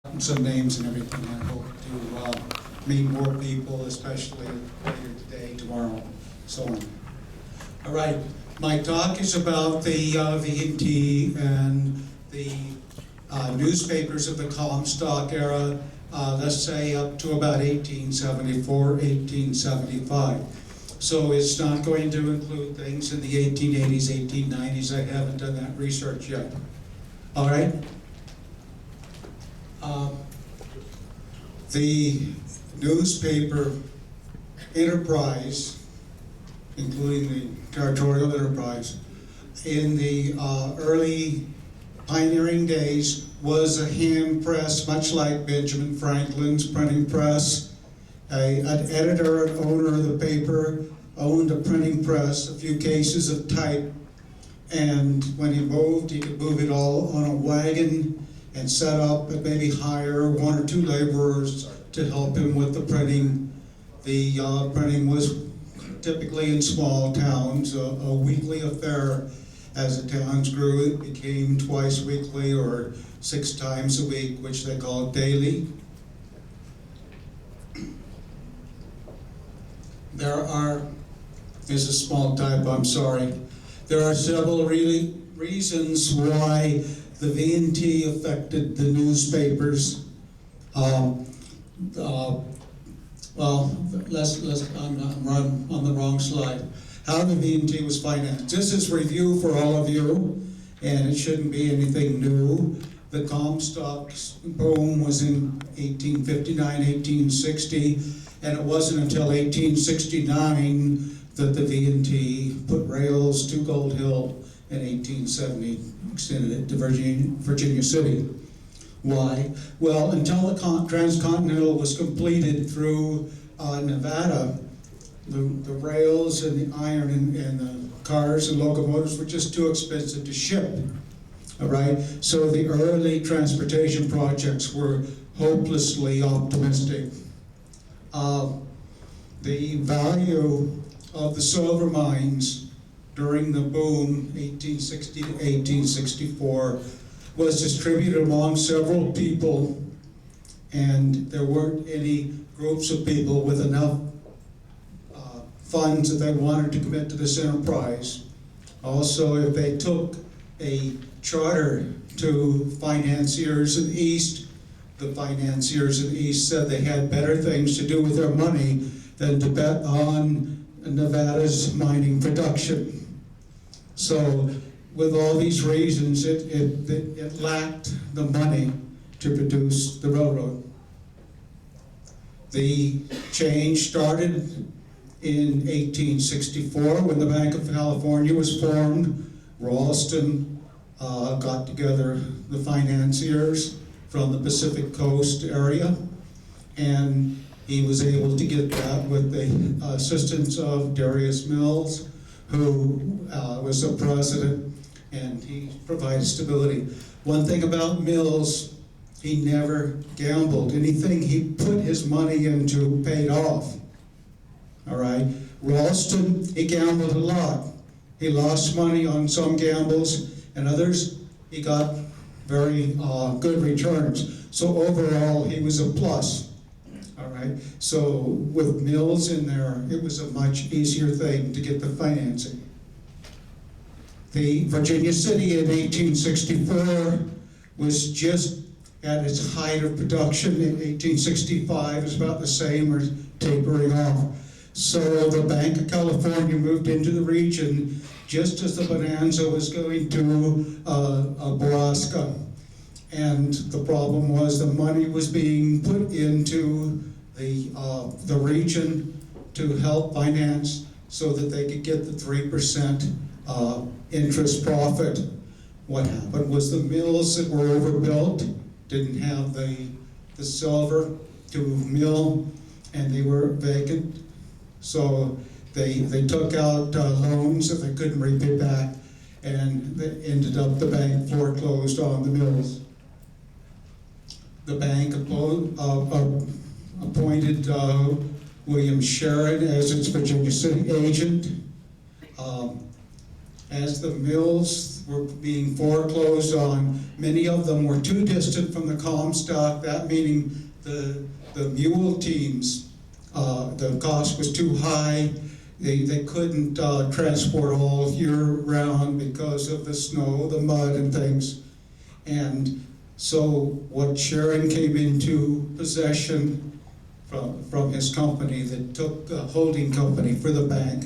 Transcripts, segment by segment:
some names and everything. I hope to meet more people, especially later today, tomorrow, so on. All right, my talk is about the V&T and the newspapers of the Comstock era, let's say up to about 1874, 1875. So it's not going to include things in the 1880s, 1890s. I haven't done that research yet. All right? The newspaper enterprise, including the territorial enterprise, in the early pioneering days was a hand press, much like Benjamin Franklin's printing press. An editor and owner of the paper owned a printing press, a few cases of type, and when he moved, he could move it all on a wagon and set up and maybe hire one or two laborers to help him with the printing. The printing was typically in small towns, a weekly affair. As the towns grew, it became twice weekly or 6 times a week, which they called daily. There's a small typo, I'm sorry. There are several reasons why the V&T affected the newspapers. I'm on the wrong slide. How the V&T was financed. This is review for all of you, and it shouldn't be anything new. The Comstock boom was in 1859, 1860, and it wasn't until 1869 that the V&T put rails to Gold Hill, in 1870, extended it to Virginia City. Why? Well, until the transcontinental was completed through Nevada, the rails and the iron and the cars and locomotives were just too expensive to ship. All right? So the early transportation projects were hopelessly optimistic. The value of the silver mines during the boom, 1860 to 1864, was distributed among several people, and there weren't any groups of people with enough funds that they wanted to commit to this enterprise. Also, if they took a charter to financiers in the East, the financiers in the East said they had better things to do with their money than to bet on Nevada's mining production. So with all these reasons, it lacked the money to produce the railroad. The change started in 1864 when the Bank of California was formed. Ralston got together the financiers from the Pacific Coast area, and he was able to get that with the assistance of Darius Mills, who was the president, and he provided stability. One thing about Mills, he never gambled. Anything he put his money into paid off. All right? Ralston, he gambled a lot. He lost money on some gambles, and others he got very good returns. So overall, he was a plus. All right? So with Mills in there, it was a much easier thing to get the financing. The Virginia City in 1864 was just at its height of production. In 1865 is about the same or tapering off. So the Bank of California moved into the region just as the bonanza was going to Nebraska. And the problem was the money was being put into the region to help finance so that they could get the 3% interest profit. What happened was the mills that were overbuilt didn't have the silver to mill, and they were vacant. So they took out loans that they couldn't repay back, and they ended up the bank foreclosed on the mills. The bank appointed William Sharon as its Virginia City agent. As the mills were being foreclosed on. Many of them were too distant from the Comstock, that meaning the mule teams, the cost was too high. They couldn't transport all year round because of the snow, the mud and things. And so what Sharon came into possession from his company that took a holding company for the bank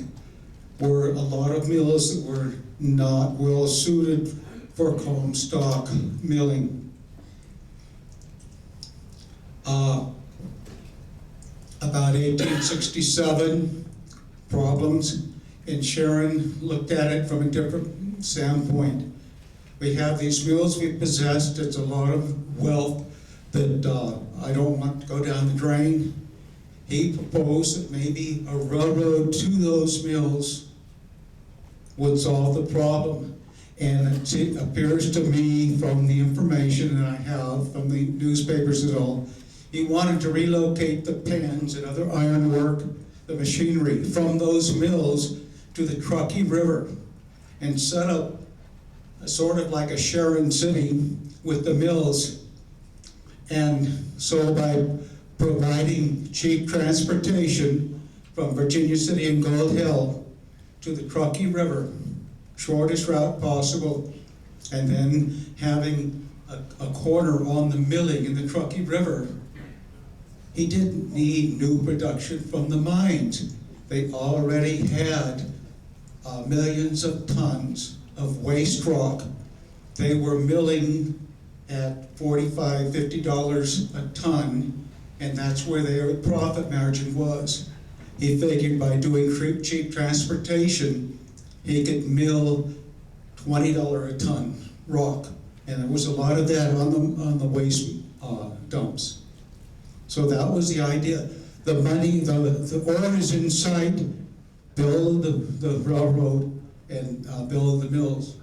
were a lot of mills that were not well suited for Comstock milling. About 1867, problems, and Sharon looked at it from a different standpoint. We have these mills we possessed, it's a lot of wealth that I don't want to go down the drain. He proposed that maybe a railroad to those mills would solve the problem. And it appears to me from the information that I have from the newspapers and all, he wanted to relocate the pens and other ironwork, the machinery from those mills to the Truckee River and set up a sort of like a Sharon City with the mills. And so by providing cheap transportation from Virginia City and Gold Hill to the Truckee River, shortest route possible, and then having a corner on the milling in the Truckee River, he didn't need new production from the mines. They already had millions of tons of waste rock. They were milling at $45, $50 a ton, and that's where their profit margin was. He figured by doing cheap transportation, he could mill $20 a ton rock, and there was a lot of that on the waste dumps. So that was the idea. The money, the ore is in sight, build the railroad and build the mills.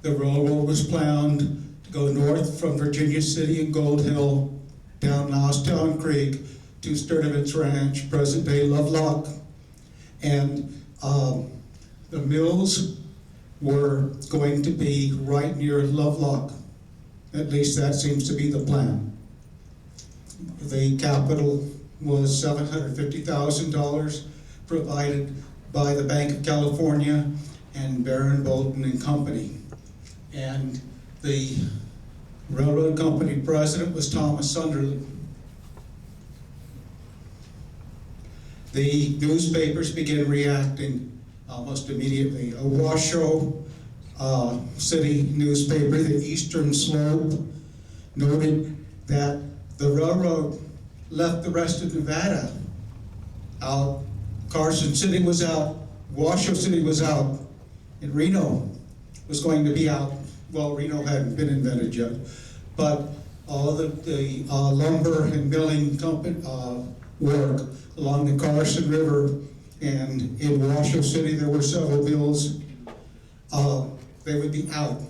The railroad was planned to go north from Virginia City and Gold Hill, down Loustown Creek to Sturdivant's Ranch, present-day Lovelock. And the mills were going to be right near Lovelock. At least that seems to be the plan. The capital was $750,000 provided by the Bank of California and Barron, Bolton and Company. And the railroad company president was Thomas Sunderland. The newspapers began reacting almost immediately. A Washoe city newspaper, the Eastern Slope, noted that the railroad left the rest of Nevada out. Carson City was out, Washoe City was out, and Reno was going to be out. Well, Reno hadn't been invented yet, but all the lumber and milling company work along the Carson River, and in Washoe City there were several mills, they would be out.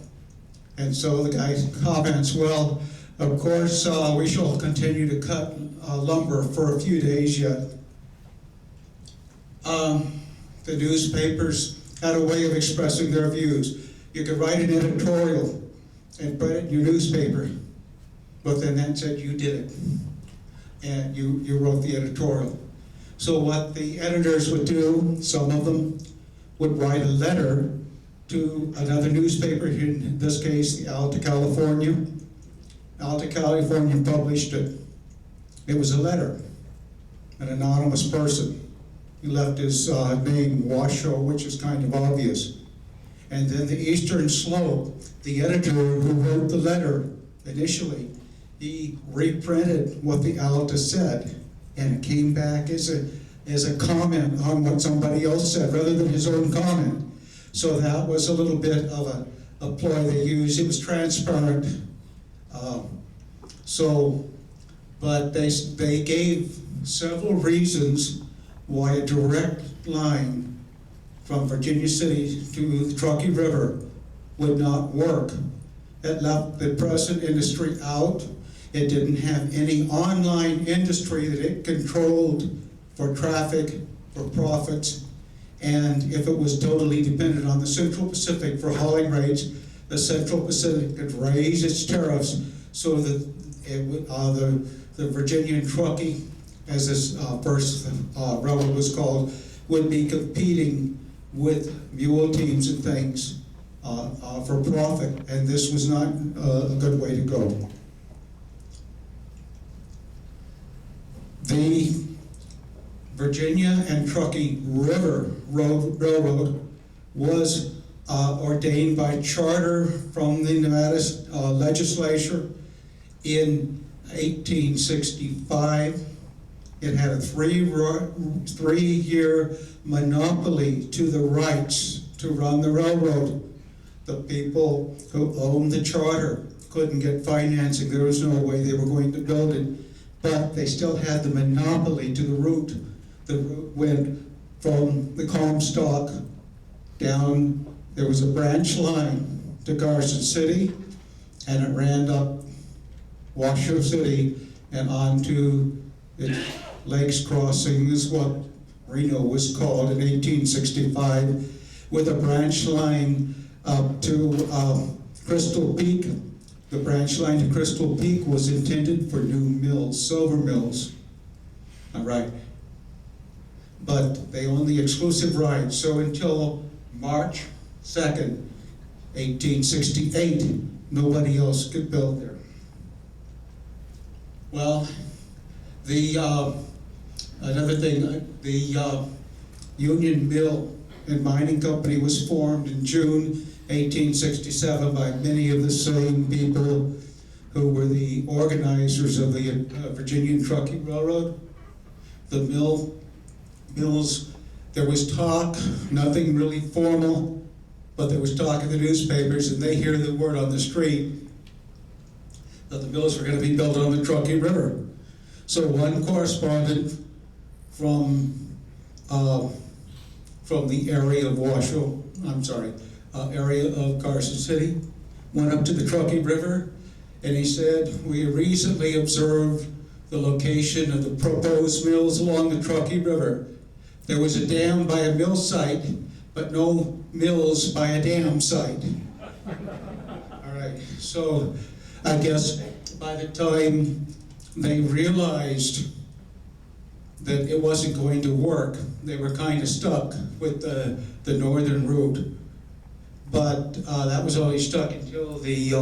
And so the guy comments, well, of course, we shall continue to cut lumber for a few days yet. The newspapers had a way of expressing their views. You could write an editorial and put it in your newspaper, but then that said you did it, and you wrote the editorial. So what the editors would do, some of them, would write a letter to another newspaper, in this case, the Alta California. Alta California published it. It was a letter, an anonymous person. He left his name, Washoe, which is kind of obvious. And then the Eastern Slope, the editor who wrote the letter initially, he reprinted what the Alta said, and it came back as a comment on what somebody else said, rather than his own comment. So that was a little bit of a ploy they used. It was transparent. But they gave several reasons why a direct line from Virginia City to the Truckee River would not work. It left the present industry out. It didn't have any online industry that it controlled for traffic, for profits, and if it was totally dependent on the Central Pacific for hauling rates, the Central Pacific could raise its tariffs so that the Virginia and Truckee, as this first railroad was called, would be competing with mule teams and things for profit, and this was not a good way to go. The Virginia and Truckee River Railroad was ordained by charter from the Nevada legislature in 1865. It had a three-year monopoly to the rights to run the railroad. The people who owned the charter couldn't get financing. There was no way they were going to build it, but they still had the monopoly to the route. The route went from the Comstock down. There was a branch line to Carson City, and it ran up Washoe City and onto its Lakes Crossing, is what Reno was called in 1865, with a branch line up to Crystal Peak. The branch line to Crystal Peak was intended for new mills, silver mills. All right. But they owned the exclusive rights. So until March 2nd, 1868, nobody else could build there. Well, another thing, the Union Mill and Mining Company was formed in June 1867 by many of the same people who were the organizers of the Virginia and Truckee Railroad. The mills, there was talk, nothing really formal, but there was talk in the newspapers, and they hear the word on the street that the mills were going to be built on the Truckee River. So one correspondent from the area of area of Carson City, went up to the Truckee River, and he said, "We recently observed the location of the proposed mills along the Truckee River. There was a dam by a mill site, but no mills by a dam site." All right, so I guess by the time they realized that it wasn't going to work, they were kind of stuck with the northern route. But that was only stuck until the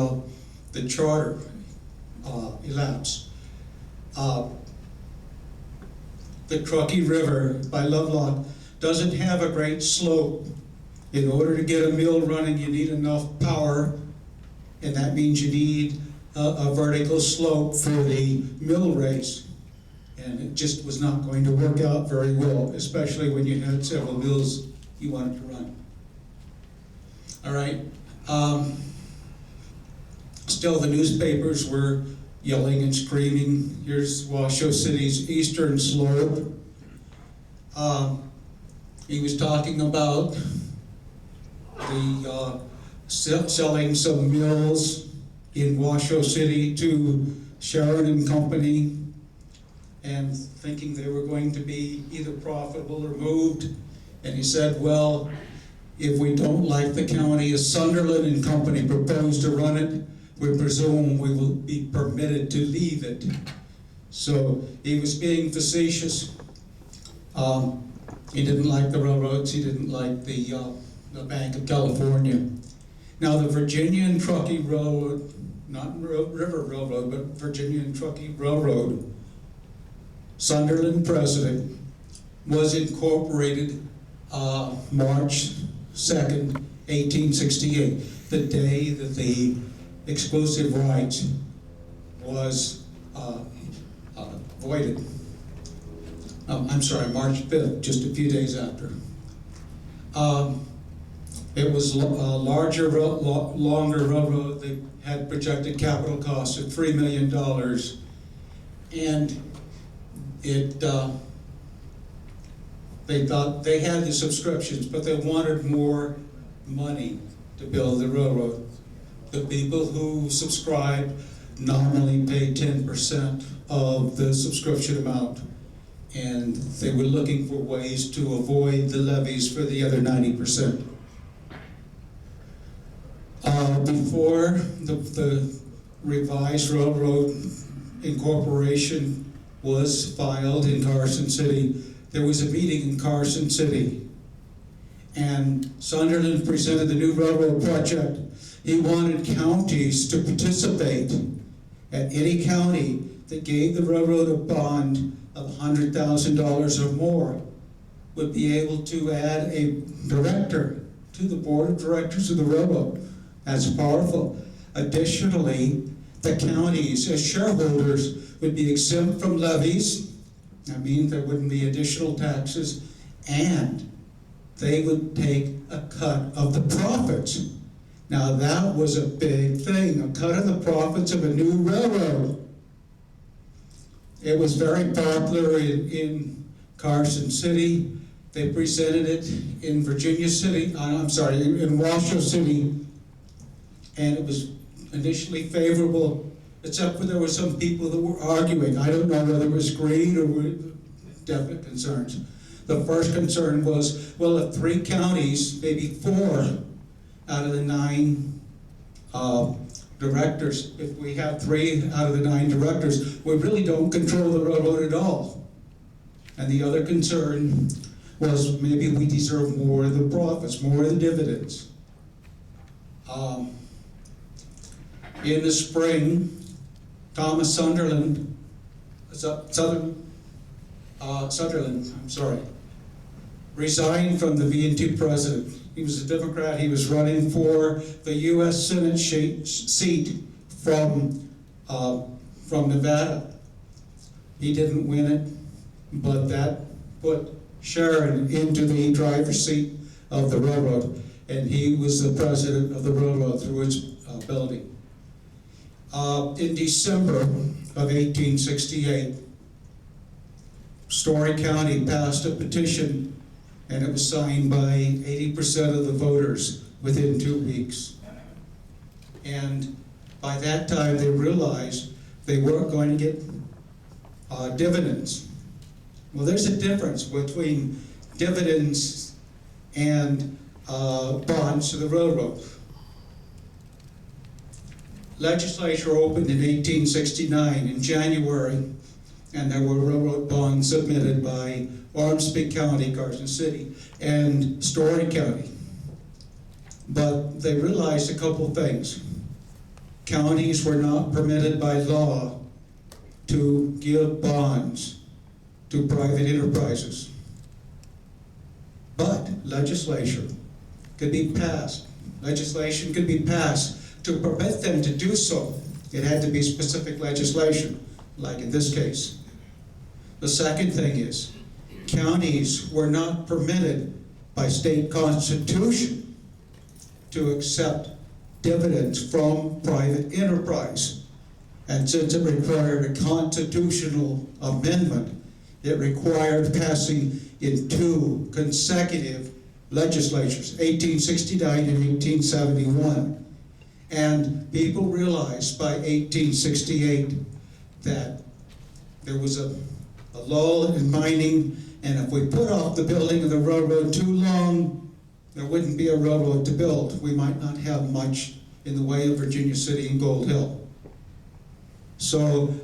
charter elapsed. The Truckee River by Lovelock doesn't have a great slope. In order to get a mill running, you need enough power, and that means you need a vertical slope for the mill race. And it just was not going to work out very well, especially when you had several mills you wanted to run. All right. Still, the newspapers were yelling and screaming. Here's Washoe City's eastern slope. He was talking about the selling some mills in Washoe City to Sharon and Company, and thinking they were going to be either profitable or moved. And he said, well, if we don't like the county, as Sunderland and Company proposed to run it, we presume we will be permitted to leave it. So he was being facetious. He didn't like the railroads. He didn't like the Bank of California. Now the Virginia and Truckee Railroad, not River Railroad, but Virginia and Truckee Railroad, Sunderland president, was incorporated March 2nd, 1868, the day that the exclusive rights was voided. I'm sorry, March 5th, just a few days after. It was a larger, longer railroad. They had projected capital costs of $3 million, and they thought they had the subscriptions, but they wanted more money to build the railroad. The people who subscribed nominally paid 10% of the subscription amount, and they were looking for ways to avoid the levies for the other 90%. Before the revised railroad incorporation was filed in Carson City, there was a meeting in Carson City, and Sunderland presented the new railroad project. He wanted counties to participate, and any county that gave the railroad a bond of $100,000 or more would be able to add a director to the board of directors of the railroad. That's powerful. Additionally, the counties as shareholders would be exempt from levies. That means there wouldn't be additional taxes, and they would take a cut of the profits. Now that was a big thing, a cut of the profits of a new railroad. It was very popular in Carson City. They presented it in Virginia City, in Washoe City, and it was initially favorable, except for there were some people that were arguing. I don't know whether it was greed or were definite concerns. The first concern was, well, if 3 counties, maybe 4 out of the 9 directors, if we have 3 out of the 9 directors, we really don't control the railroad at all. And the other concern was maybe we deserve more of the profits, more of the dividends. In the spring, Thomas Sunderland, resigned from the V&T president. He was a Democrat. He was running for the U.S. Senate seat from Nevada. He didn't win it, but that put Sharon into the driver's seat of the railroad, and he was the president of the railroad through its building. In December of 1868, Story County passed a petition, and it was signed by 80% of the voters within 2 weeks. And by that time, they realized they weren't going to get dividends. Well, there's a difference between dividends and bonds to the railroad. Legislature opened in 1869 in January, and there were railroad bonds submitted by Ormsby County, Carson City, and Story County. But they realized a couple things. Counties were not permitted by law to give bonds to private enterprises. But legislation could be passed. Legislation could be passed to permit them to do so. It had to be specific legislation, like in this case. The second thing is, counties were not permitted by state constitution to accept dividends from private enterprise. And since it required a constitutional amendment, it required passing in 2 consecutive legislatures, 1869 and 1871. And people realized by 1868 that there was a lull in mining, and if we put off the building of the railroad too long, there wouldn't be a railroad to build. We might not have much in the way of Virginia City and Gold Hill. So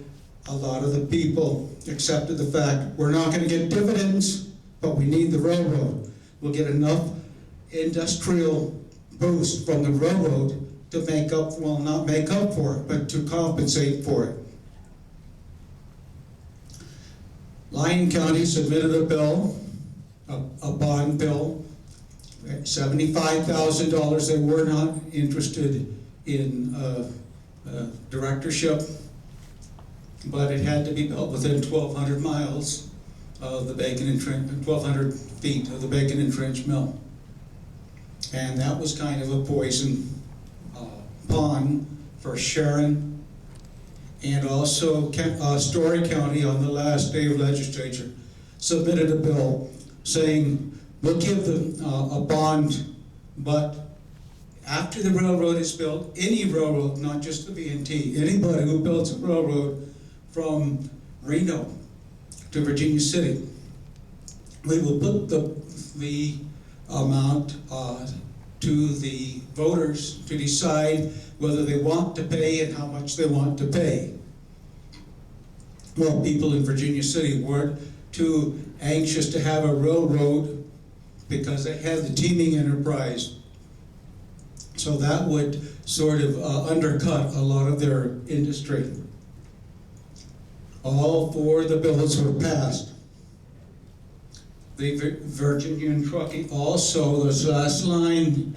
a lot of the people accepted the fact, we're not going to get dividends, but we need the railroad. We'll get enough industrial boost from the railroad to make up, well, not make up for it, but to compensate for it. Lyon County submitted a bill, a bond bill, $75,000. They were not interested in directorship, but it had to be built within 1,200 miles of the Bacon and Trench, 1,200 feet of the Bacon and Trench mill. And that was kind of a poison pond for Sharon. And also Story County, on the last day of legislature, submitted a bill saying, we'll give them a bond, but after the railroad is built, any railroad, not just the V&T, anybody who builds a railroad from Reno to Virginia City, we will put the amount to the voters to decide whether they want to pay and how much they want to pay. Well, people in Virginia City weren't too anxious to have a railroad because they had the teaming enterprise. So that would sort of undercut a lot of their industry. All four of the bills were passed. The Virginia and Truckee also, this last line,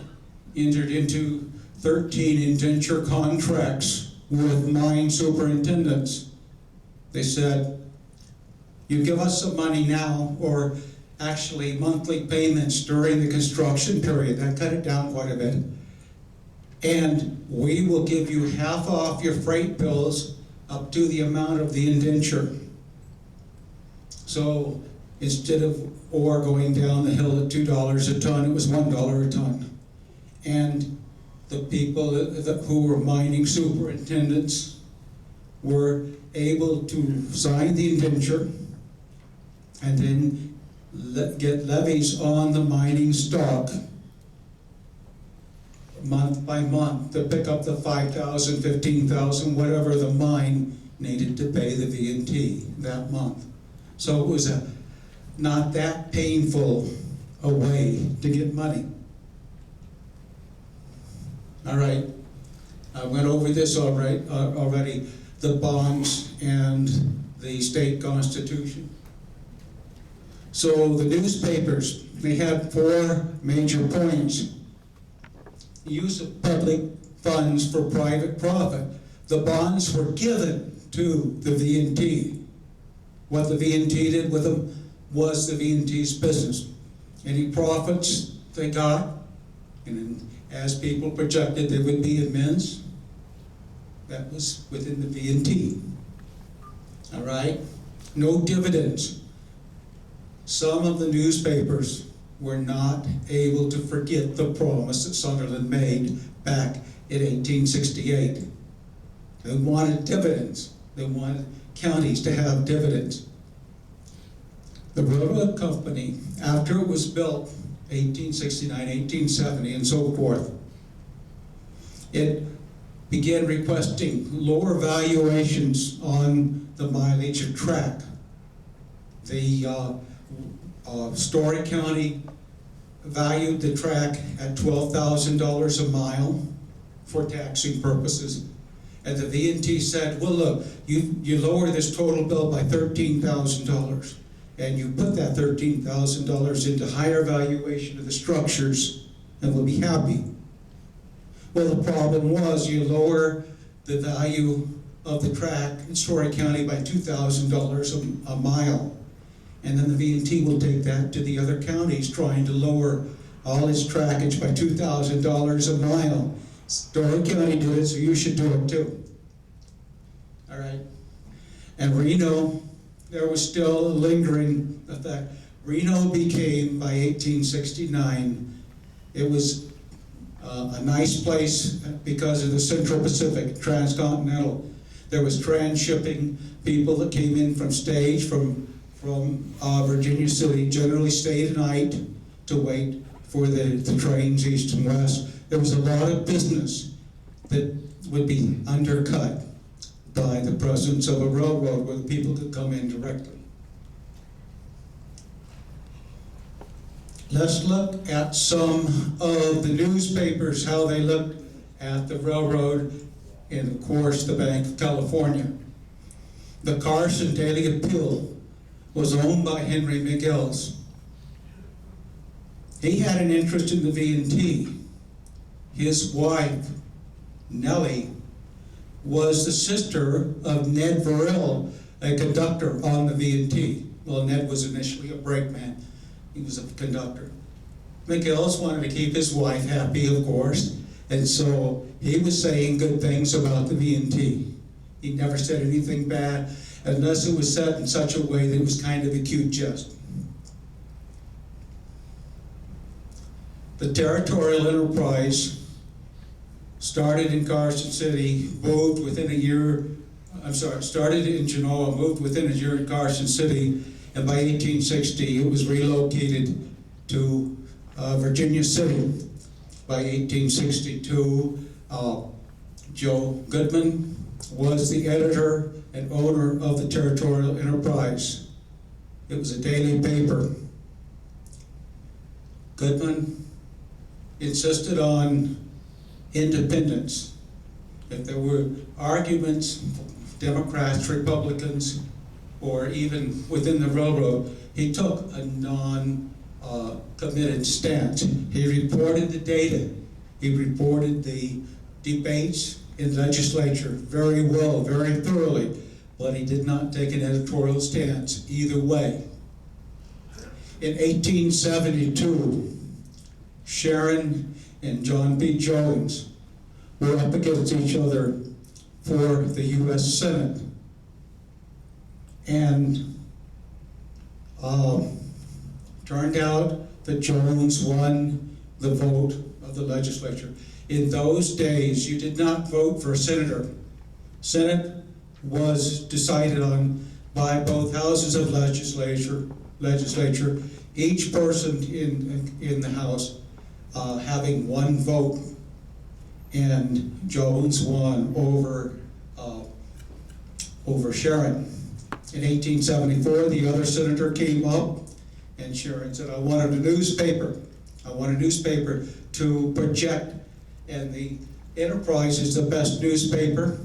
entered into 13 indenture contracts with mine superintendents. They said, you give us some money now, or actually monthly payments during the construction period. That cut it down quite a bit. And we will give you half off your freight bills up to the amount of the indenture. So instead of ore going down the hill at $2 a ton, it was $1 a ton. And the people who were mining superintendents were able to sign the indenture and then get levies on the mining stock month by month to pick up the $5,000, $15,000, whatever the mine needed to pay the V&T that month. So it was not that painful a way to get money. All right, I went over this already, the bonds and the state constitution. So the newspapers, they had 4 major points. Use of public funds for private profit. The bonds were given to the V&T. What the V&T did with them was the V&T's business. Any profits they got, and as people projected they would be immense, that was within the V&T. All right? No dividends. Some of the newspapers were not able to forget the promise that Sunderland made back in 1868. They wanted dividends. They wanted counties to have dividends. The railroad company, after it was built, 1869, 1870, and so forth, it began requesting lower valuations on the mileage of track. The Story County valued the track at $12,000 a mile for taxing purposes. And the V&T said, well, look, you lower this total bill by $13,000, and you put that $13,000 into higher valuation of the structures, and we'll be happy. Well, the problem was you lower the value of the track in Story County by $2,000 a mile. And then the V&T will take that to the other counties, trying to lower all its trackage by $2,000 a mile. Story County did it, so you should do it too. All right. And Reno, there was still a lingering effect. Reno became, by 1869, it was a nice place because of the Central Pacific, transcontinental. There was transshipping, people that came in from stage, from Virginia City, generally stayed a night to wait for the trains east and west. There was a lot of business that would be undercut by the presence of a railroad where the people could come in directly. Let's look at some of the newspapers, how they looked at the railroad, and of course the Bank of California. The Carson Daily Appeal was owned by Henry McGills. He had an interest in the V&T. His wife, Nellie, was the sister of Ned Verrill, a conductor on the V&T. Well, Ned was initially a brakeman. He was a conductor. McGills wanted to keep his wife happy, of course, and so he was saying good things about the V&T. He never said anything bad, unless it was said in such a way that it was kind of a cute jest. The territorial enterprise started in Carson City, moved within a year, started in Genoa, moved within a year in Carson City, and by 1860 it was relocated to Virginia City. By 1862, Joe Goodman was the editor and owner of the Territorial Enterprise. It was a daily paper. Goodman insisted on independence. If there were arguments, Democrats, Republicans, or even within the railroad, he took a non-committed stance. He reported the data. He reported the debates in legislature very well, very thoroughly, but he did not take an editorial stance either way. In 1872, Sharon and John B. Jones were up against each other for the U.S. Senate. And turned out that Jones won the vote of the legislature. In those days, you did not vote for a senator. Senate was decided on by both houses of legislature, each person in the House having one vote. And Jones won over Sharon. In 1874, the other senator came up, and Sharon said, I wanted a newspaper. I want a newspaper to project, and the Enterprise is the best newspaper,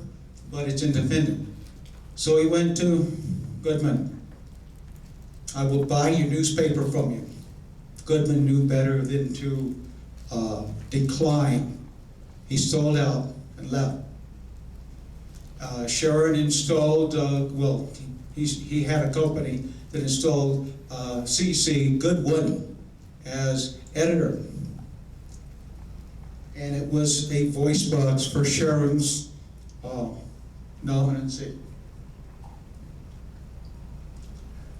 but it's independent. So he went to Goodman. I will buy your newspaper from you. Goodman knew better than to decline. He sold out and left. Sharon installed, he had a company that installed C.C. Goodwin as editor. And it was a voice box for Sharon's nominacy.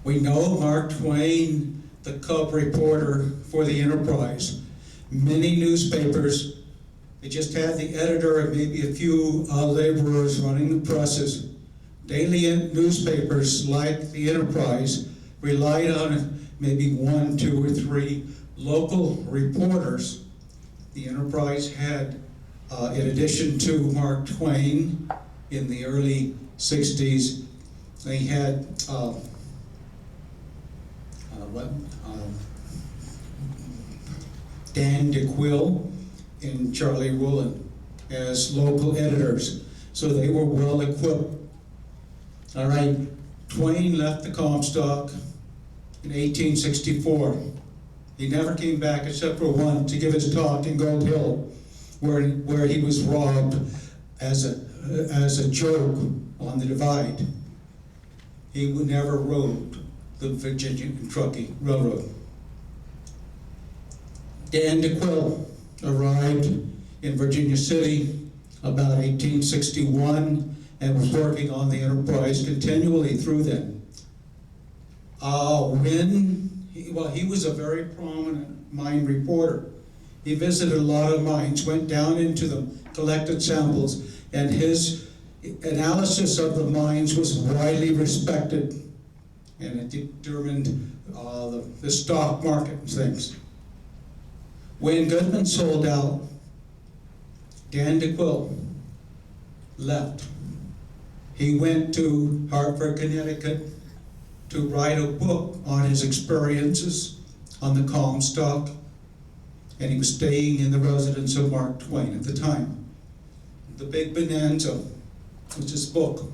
We know Mark Twain, the cub reporter for the Enterprise. Many newspapers, they just had the editor and maybe a few laborers running the presses. Daily newspapers like the Enterprise relied on maybe 1, 2, or 3 local reporters. The Enterprise had, in addition to Mark Twain in the early 60s, they had Dan DeQuille and Charlie Rowland as local editors. So they were well equipped. All right, Twain left the Comstock in 1864. He never came back except for one to give his talk in Gold Hill, where he was robbed as a joke on the divide. He never rode the Virginia and Truckee Railroad. Dan DeQuille arrived in Virginia City about 1861 and was working on the Enterprise continually through then. He was a very prominent mine reporter. He visited a lot of mines, went down into them, collected samples, and his analysis of the mines was widely respected, and it determined the stock market and things. When Goodman sold out, Dan DeQuille left. He went to Hartford, Connecticut to write a book on his experiences on the Comstock, and he was staying in the residence of Mark Twain at the time. The Big Bonanza was his book.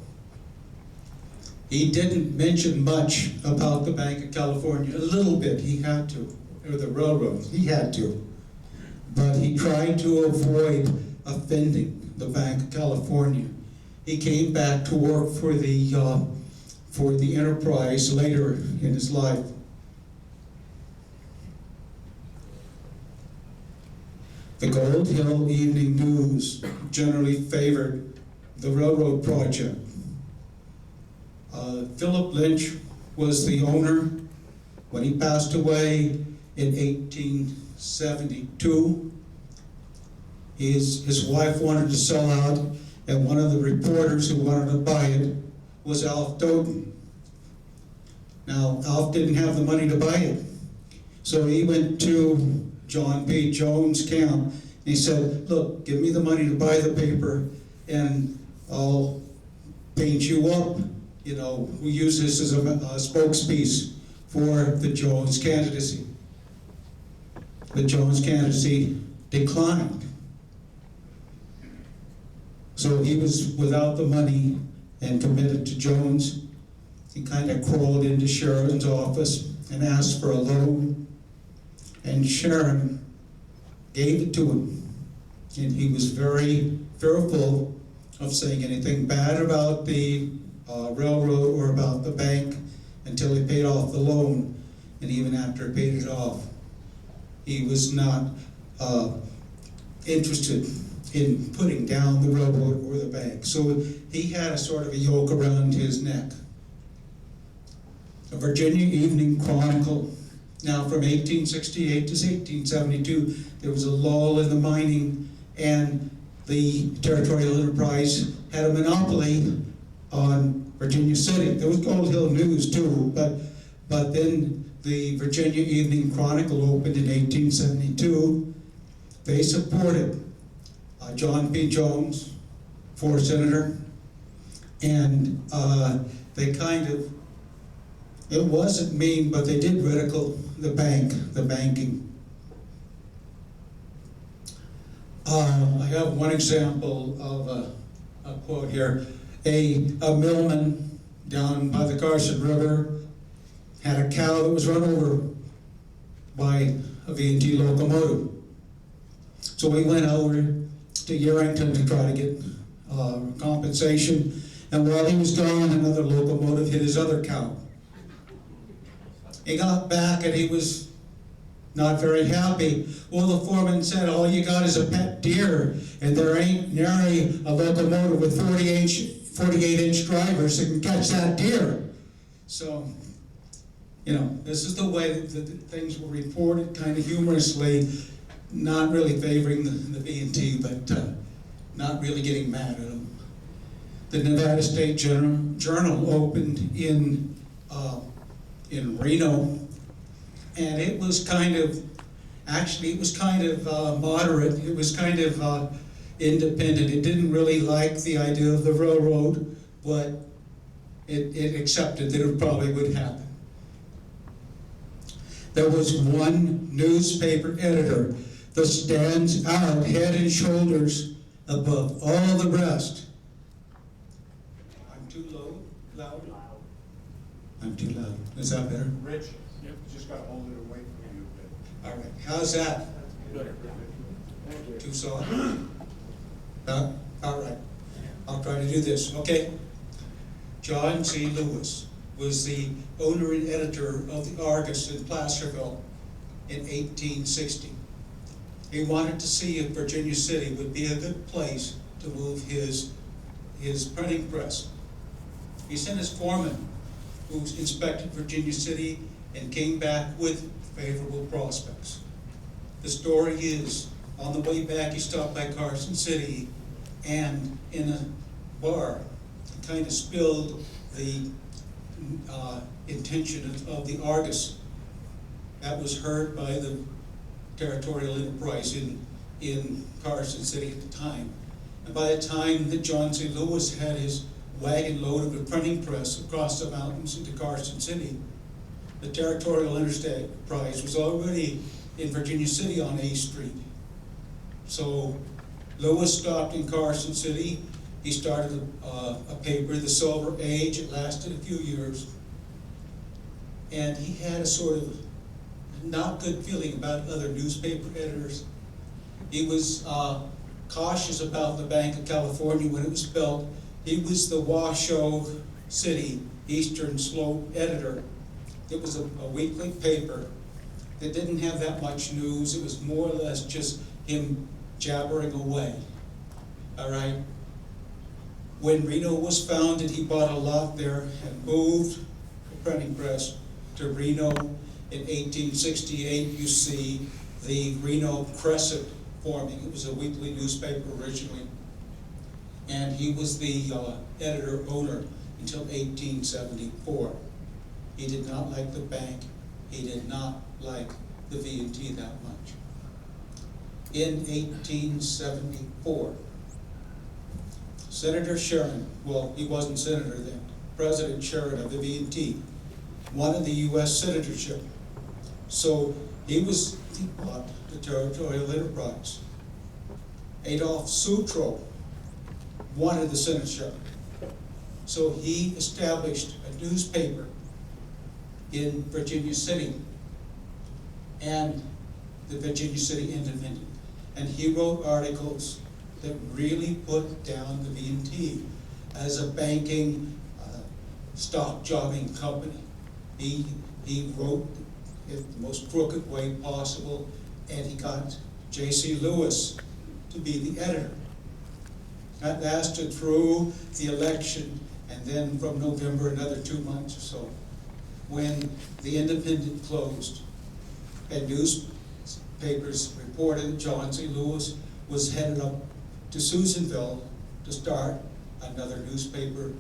He didn't mention much about the Bank of California. A little bit, he had to, or the railroad, he had to. But he tried to avoid offending the Bank of California. He came back to work for the Enterprise later in his life. The Gold Hill Evening News generally favored the railroad project. Philip Lynch was the owner. When he passed away in 1872, his wife wanted to sell out, and one of the reporters who wanted to buy it was Alf Doden. Now, Alf didn't have the money to buy it, so he went to John P. Jones' camp He said, look, give me the money to buy the paper and I'll paint you up. You know, we use this as a spokespiece for the Jones candidacy. The Jones candidacy declined. So he was without the money and committed to Jones. He kind of crawled into Sharon's office and asked for a loan, and Sharon gave it to him. And he was very fearful of saying anything bad about the railroad or about the bank until he paid off the loan. And even after he paid it off, he was not interested in putting down the railroad or the bank. So he had a sort of a yoke around his neck. A Virginia Evening Chronicle. Now from 1868 to 1872, there was a lull in the mining, and the Territorial Enterprise had a monopoly on Virginia City. There was Gold Hill News too, but then the Virginia Evening Chronicle opened in 1872. They supported John P. Jones for senator, and they kind of, it wasn't mean, but they did ridicule the banking. I have one example of a quote here. A millman down by the Carson River had a cow that was run over by a V&T locomotive. So we went over to Yerington to try to get compensation, and while he was gone, another locomotive hit his other cow. He got back and he was not very happy. Well, the foreman said, all you got is a pet deer, and there ain't nary a locomotive with 48-inch drivers that can catch that deer. So, you know, this is the way that things were reported, kind of humorously, not really favoring the V&T, but not really getting mad at them. The Nevada State Journal opened in Reno, and it was kind of, actually it was kind of moderate. It was kind of independent. It didn't really like the idea of the railroad, but it accepted that it probably would happen. There was one newspaper editor that stands out head and shoulders above all the rest. I'm too low? Loud? I'm too loud. Is that better? Rich, you just got to hold it away from you a bit. All right. How's that? Good. Too soft? All right. I'll try to do this. Okay. John C. Lewis was the owner and editor of the Argus in Placerville in 1860. He wanted to see if Virginia City would be a good place to move his printing press. He sent his foreman, who inspected Virginia City and came back with favorable prospects. The story is, on the way back, he stopped by Carson City, and in a bar, he kind of spilled the intention of the Argus. That was heard by the Territorial Enterprise in Carson City at the time. And by the time that John C. Lewis had his wagon load of a printing press across the mountains into Carson City, the Territorial Enterprise was already in Virginia City on A Street. So Lewis stopped in Carson City. He started a paper, the Silver Age. It lasted a few years. And he had a sort of not good feeling about other newspaper editors. He was cautious about the Bank of California when it was built. He was the Washoe City Eastern Slope editor. It was a weekly paper that didn't have that much news. It was more or less just him jabbering away. All right? When Reno was founded, he bought a lot there and moved the printing press to Reno. In 1868, you see the Reno Crescent forming. It was a weekly newspaper originally. And he was the editor-owner until 1874. He did not like the bank. He did not like the V&T that much. in 1874. Senator Sharon, well, he wasn't senator then, President Sharon of the V&T, wanted the U.S. senatorship. So he bought the territorial enterprise. Adolph Sutro wanted the senatorship. So he established a newspaper in Virginia City and the Virginia City Independent. And he wrote articles that really put down the V&T as a banking, stock jobbing company. He wrote it the most crooked way possible, and he got J.C. Lewis to be the editor. That lasted through the election, and then from November another 2 months or so, when the Independent closed, and newspapers reported that John C. Lewis was headed up to Susanville to start another newspaper,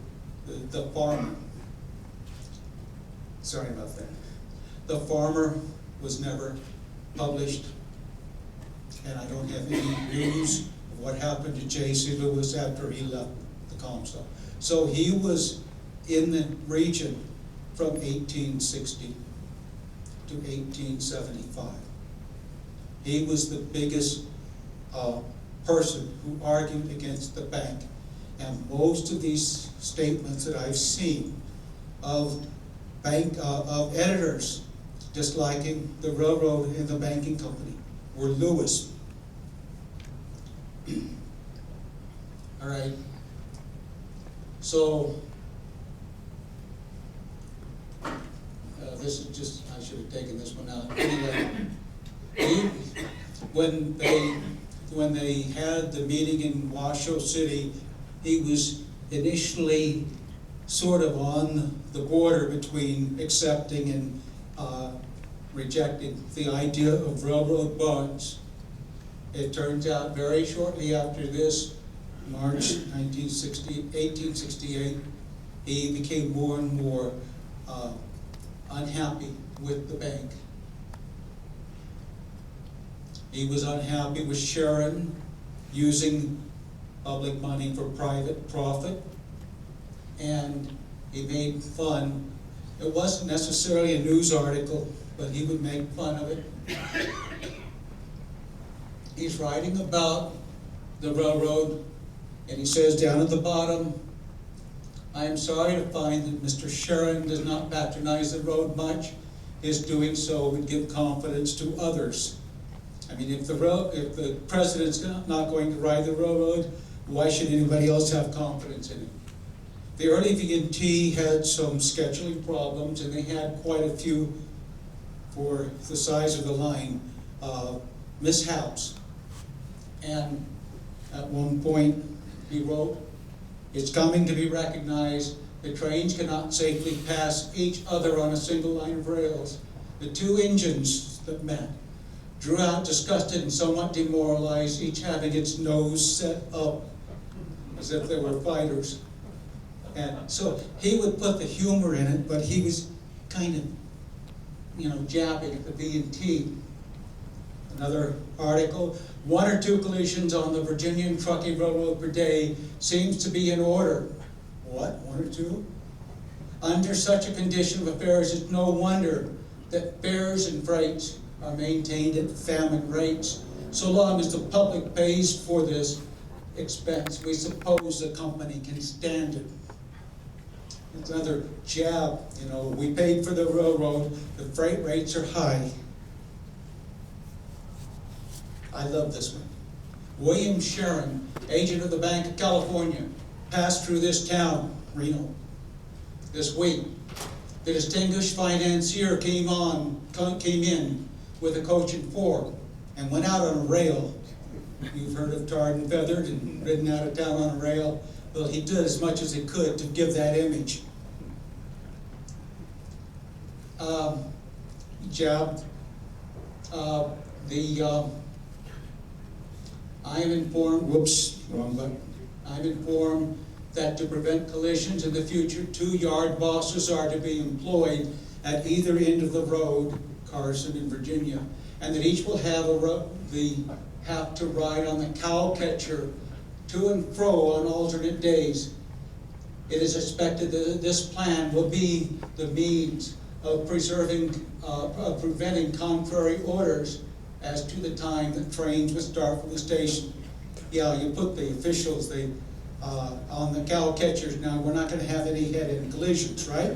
the Farmer. Sorry about that. The Farmer was never published, and I don't have any news of what happened to J.C. Lewis after he left the Comstock. So he was in the region from 1860 to 1875. He was the biggest person who argued against the bank. And most of these statements that I've seen of editors disliking the railroad and the banking company were Lewis. All right. So this is just, I should have taken this one out. Anyway, when they had the meeting in Washoe City, he was initially sort of on the border between accepting and rejecting the idea of railroad bonds. It turns out very shortly after this, March 1868, he became more and more unhappy with the bank. He was unhappy with Sharon using public money for private profit, and he made fun. It wasn't necessarily a news article, but he would make fun of it. He's writing about the railroad, and he says down at the bottom, "I am sorry to find that Mr. Sharon does not patronize the road much. His doing so would give confidence to others." I mean, if the president's not going to ride the railroad, why should anybody else have confidence in it? The early V&T had some scheduling problems, and they had quite a few, for the size of the line, mishaps. And at one point, he wrote, "It's coming to be recognized that trains cannot safely pass each other on a single line of rails. The two engines that met drew out disgusted and somewhat demoralized, each having its nose set up as if they were fighters." And so he would put the humor in it, but he was kind of, jabbing at the V&T. Another article, "1 or 2 collisions on the Virginia and Truckee Railroad per day seems to be in order." What, 1 or 2? "Under such a condition of affairs, it's no wonder that fares and freights are maintained at famine rates. So long as the public pays for this expense, we suppose the company can stand it." It's another jab, we paid for the railroad, the freight rates are high. I love this one. "William Sharon, agent of the Bank of California, passed through this town," Reno, "this week. The distinguished financier came in with a coach and 4 and went out on a rail." You've heard of tarred and feathered and ridden out of town on a rail. Well, he did as much as he could to give that image. Jab. I'm informed, wrong button. "I'm informed that to prevent collisions in the future, 2 yard bosses are to be employed at either end of the road, Carson and Virginia, and that each will have the have to ride on the cow catcher to and fro on alternate days. It is expected that this plan will be the means of preventing contrary orders as to the time that trains would start from the station. Yeah, you put the officials, on the cow catchers. Now, we're not gonna have any head-end collisions, right?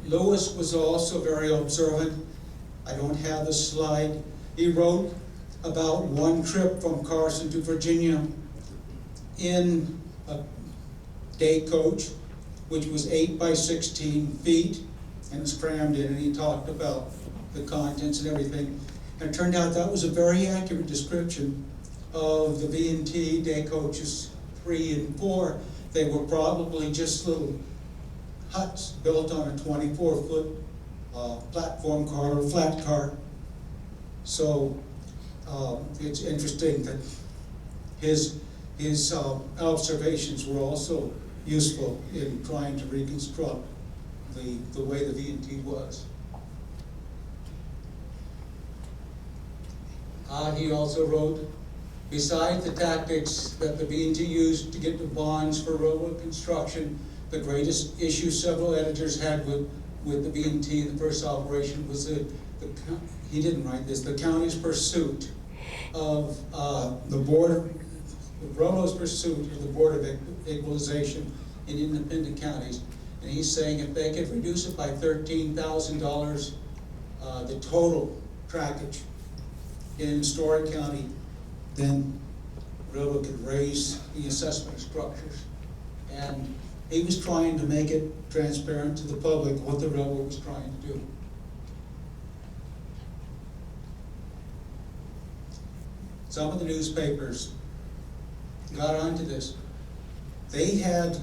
Lewis was also very observant. I don't have the slide. He wrote about one trip from Carson to Virginia in a day coach, which was 8 by 16 feet, and was crammed in, and he talked about the contents and everything. And it turned out that was a very accurate description of the V&T day coaches 3 and 4. They were probably just little huts built on a 24-foot platform car or flat car. So it's interesting that his observations were also useful in trying to reconstruct the way the V&T was. He also wrote, besides the tactics that the V&T used to get the bonds for railroad construction, the greatest issue several editors had with the V&T in the first operation was he didn't write this, the county's pursuit of the railroad's pursuit of the Board of Equalization in independent counties. And he's saying if they could reduce it by $13,000, the total trackage in Story County, then railroad could raise the assessment of structures. And he was trying to make it transparent to the public what the railroad was trying to do. Some of the newspapers got onto this. They had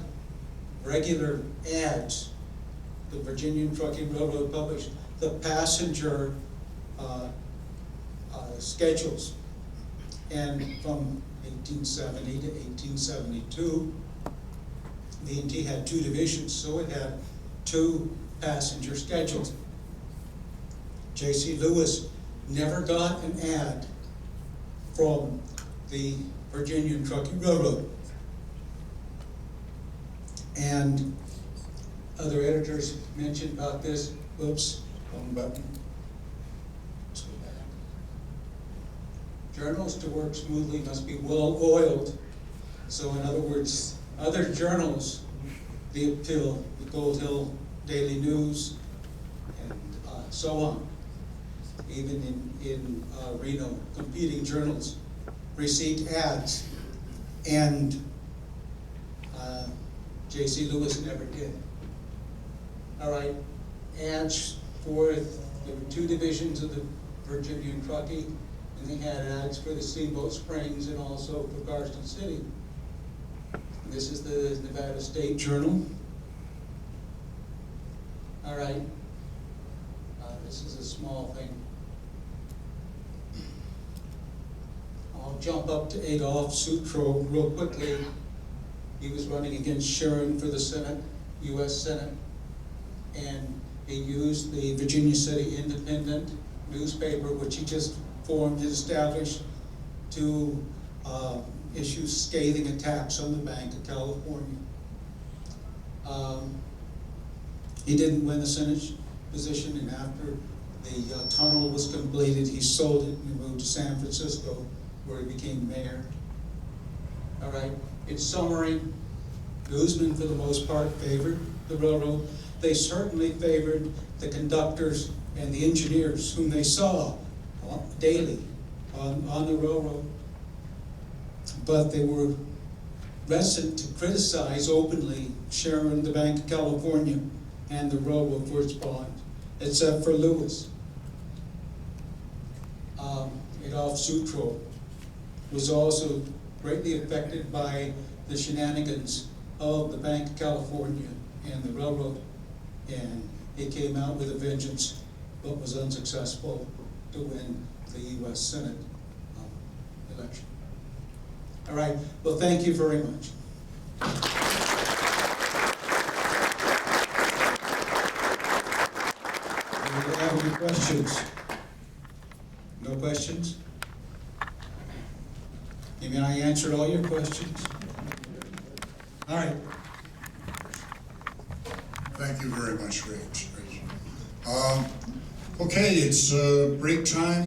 regular ads. The Virginia and Truckee Railroad published the passenger schedules. And from 1870 to 1872, V&T had 2 divisions, so it had 2 passenger schedules. J.C. Lewis never got an ad from the Virginia and Truckee Railroad. And other editors mentioned about this. Whoops, wrong button. Let's go back. Journals to work smoothly must be well oiled. So in other words, other journals, the Appeal, the Gold Hill Daily News, and so on, even in Reno, competing journals received ads, and J.C. Lewis never did. All right, ads for, there were 2 divisions of the Virginia and Truckee, and they had ads for the Steamboat Springs and also for Carson City. And this is the Nevada State Journal. All right, this is a small thing. I'll jump up to Adolph Sutro real quickly. He was running against Sharon for the Senate, U.S. Senate, and he used the Virginia City Independent newspaper, which he just formed and established, to issue scathing attacks on the Bank of California. He didn't win the Senate position, and after the tunnel was completed, he sold it and moved to San Francisco, where he became mayor. All right, in summary, newsmen for the most part favored the railroad. They certainly favored the conductors and the engineers whom they saw daily on the railroad. But they were reticent to criticize openly Sharon, the Bank of California, and the railroad for its bond, except for Lewis. Adolph Sutro was also greatly affected by the shenanigans of the Bank of California and the railroad, and he came out with a vengeance, but was unsuccessful to win the U.S. Senate election. All right, well, thank you very much. Do you have any questions? questions? You mean I answered all your questions? All right. Thank you very much, Rich. Okay, it's break time.